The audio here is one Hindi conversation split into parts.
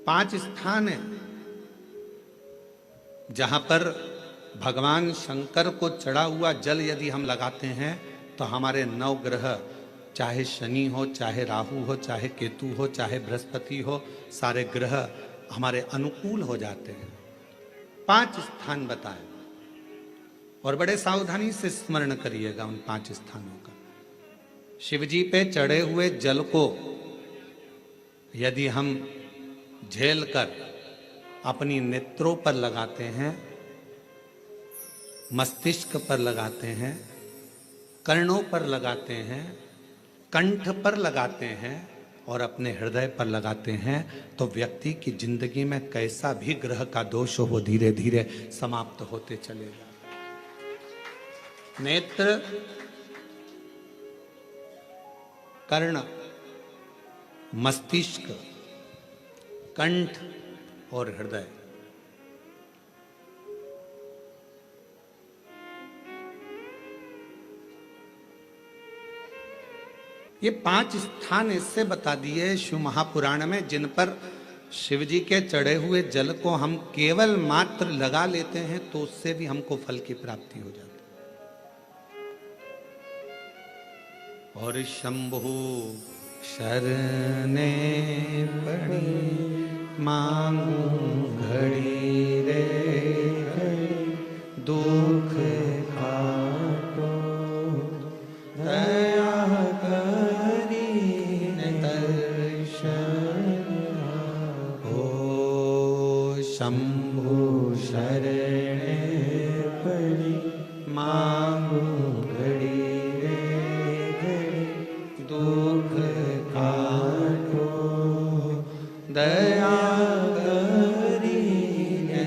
5 स्थान है जहां पर भगवान शंकर को चढ़ा हुआ जल यदि हम लगाते हैं तो हमारे 9 ग्रह, चाहे शनि हो, चाहे राहु हो, चाहे केतु हो, चाहे बृहस्पति हो, सारे ग्रह हमारे अनुकूल हो जाते हैं। 5 स्थान बताए और बड़े सावधानी से स्मरण करिएगा उन 5 स्थानों का। शिव जी पे चढ़े हुए जल को यदि हम झेल कर अपनी नेत्रों पर लगाते हैं, मस्तिष्क पर लगाते हैं, कर्णों पर लगाते हैं, कंठ पर लगाते हैं और अपने हृदय पर लगाते हैं तो व्यक्ति की जिंदगी में कैसा भी ग्रह का दोष हो वो धीरे धीरे समाप्त होते चलेगा। नेत्र, कर्ण, मस्तिष्क, कंठ और हृदय, ये 5 स्थान इससे बता दिए शिव महापुराण में जिन पर शिव जी के चढ़े हुए जल को हम केवल मात्र लगा लेते हैं तो उससे भी हमको फल की प्राप्ति हो जाती है। और शंभु शरणे पड़ी मांगू घड़ी रे दुख काटो दया करी दर्शन हो। शंभु शरणे पड़ी मांगू घड़ी रे दुख काटो दया करी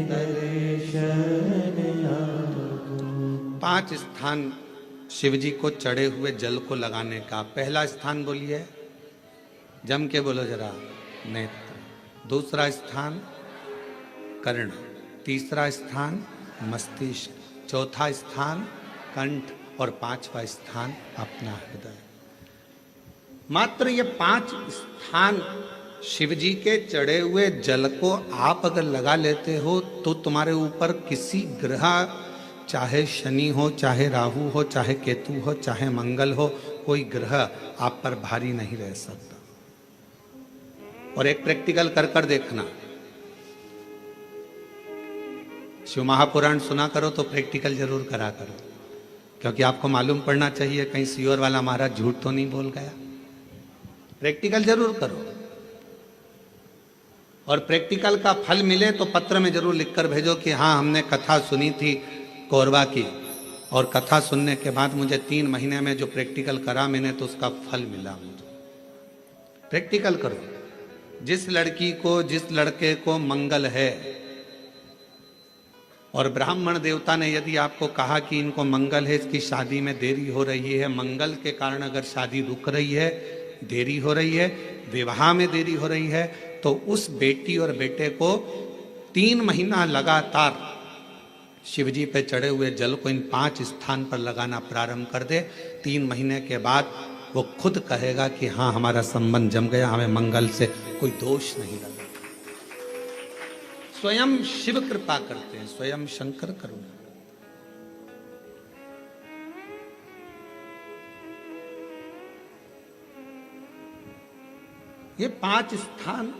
दर्शन। 5 स्थान शिव जी को चढ़े हुए जल को लगाने का। पहला स्थान बोलिए, जम के बोलो जरा, नेत्र। दूसरा स्थान कर्ण, तीसरा स्थान मस्तिष्क, चौथा स्थान कंठ और 5वां स्थान अपना हृदय। मात्र ये 5 स्थान शिव जी के चढ़े हुए जल को आप अगर लगा लेते हो तो तुम्हारे ऊपर किसी ग्रह, चाहे शनि हो, चाहे राहु हो, चाहे केतु हो, चाहे मंगल हो, कोई ग्रह आप पर भारी नहीं रह सकता। और एक प्रैक्टिकल कर कर देखना, शिव महापुराण सुना करो तो प्रैक्टिकल जरूर करा करो, क्योंकि आपको मालूम पड़ना चाहिए कहीं सीओर वाला महाराज झूठ तो नहीं बोल गया। प्रैक्टिकल जरूर करो और प्रैक्टिकल का फल मिले तो पत्र में जरूर लिखकर भेजो कि हाँ हमने कथा सुनी थी कोरबा की और कथा सुनने के बाद मुझे 3 महीने में जो प्रैक्टिकल करा मैंने तो उसका फल मिला मुझे। प्रैक्टिकल करो। जिस लड़की को, जिस लड़के को मंगल है और ब्राह्मण देवता ने यदि आपको कहा कि इनको मंगल है, इसकी शादी में देरी हो रही है, मंगल के कारण अगर शादी रुक रही है, देरी हो रही है, विवाह में देरी हो रही है, तो उस बेटी और बेटे को 3 महीना लगातार शिवजी पे चढ़े हुए जल को इन 5 स्थान पर लगाना प्रारंभ कर दे। 3 महीने के बाद वो खुद कहेगा कि हाँ हमारा संबंध जम गया, हमें मंगल से कोई दोष नहीं लगा। स्वयं शिव कृपा करते हैं, स्वयं शंकर करुणा। ये 5 स्थान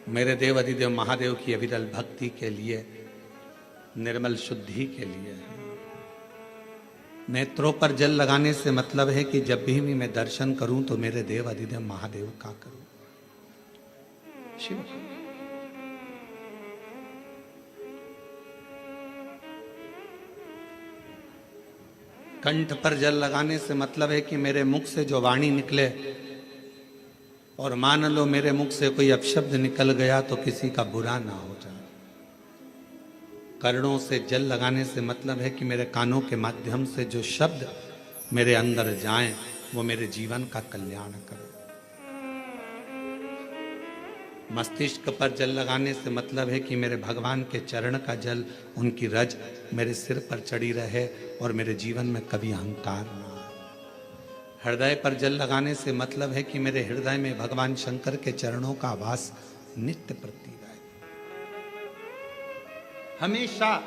मेरे देव अधिदेव महादेव की अविरल भक्ति के लिए, निर्मल शुद्धि के लिए है। नेत्रों पर जल लगाने से मतलब है कि जब भी मैं दर्शन करूं तो मेरे देव अधिदेव महादेव का करूं, शिव। कंठ पर जल लगाने से मतलब है कि मेरे मुख से जो वाणी निकले, और मान लो मेरे मुख से कोई अपशब्द निकल गया तो किसी का बुरा ना हो जाए। कर्णों से जल लगाने से मतलब है कि मेरे कानों के माध्यम से जो शब्द मेरे अंदर जाएं वो मेरे जीवन का कल्याण करें। मस्तिष्क पर जल लगाने से मतलब है कि मेरे भगवान के चरण का जल, उनकी रज मेरे सिर पर चढ़ी रहे और मेरे जीवन में कभी अहंकार ना आए। हृदय पर जल लगाने से मतलब है कि मेरे हृदय में भगवान शंकर के चरणों का वास नित्य प्रतीत है। हमेशा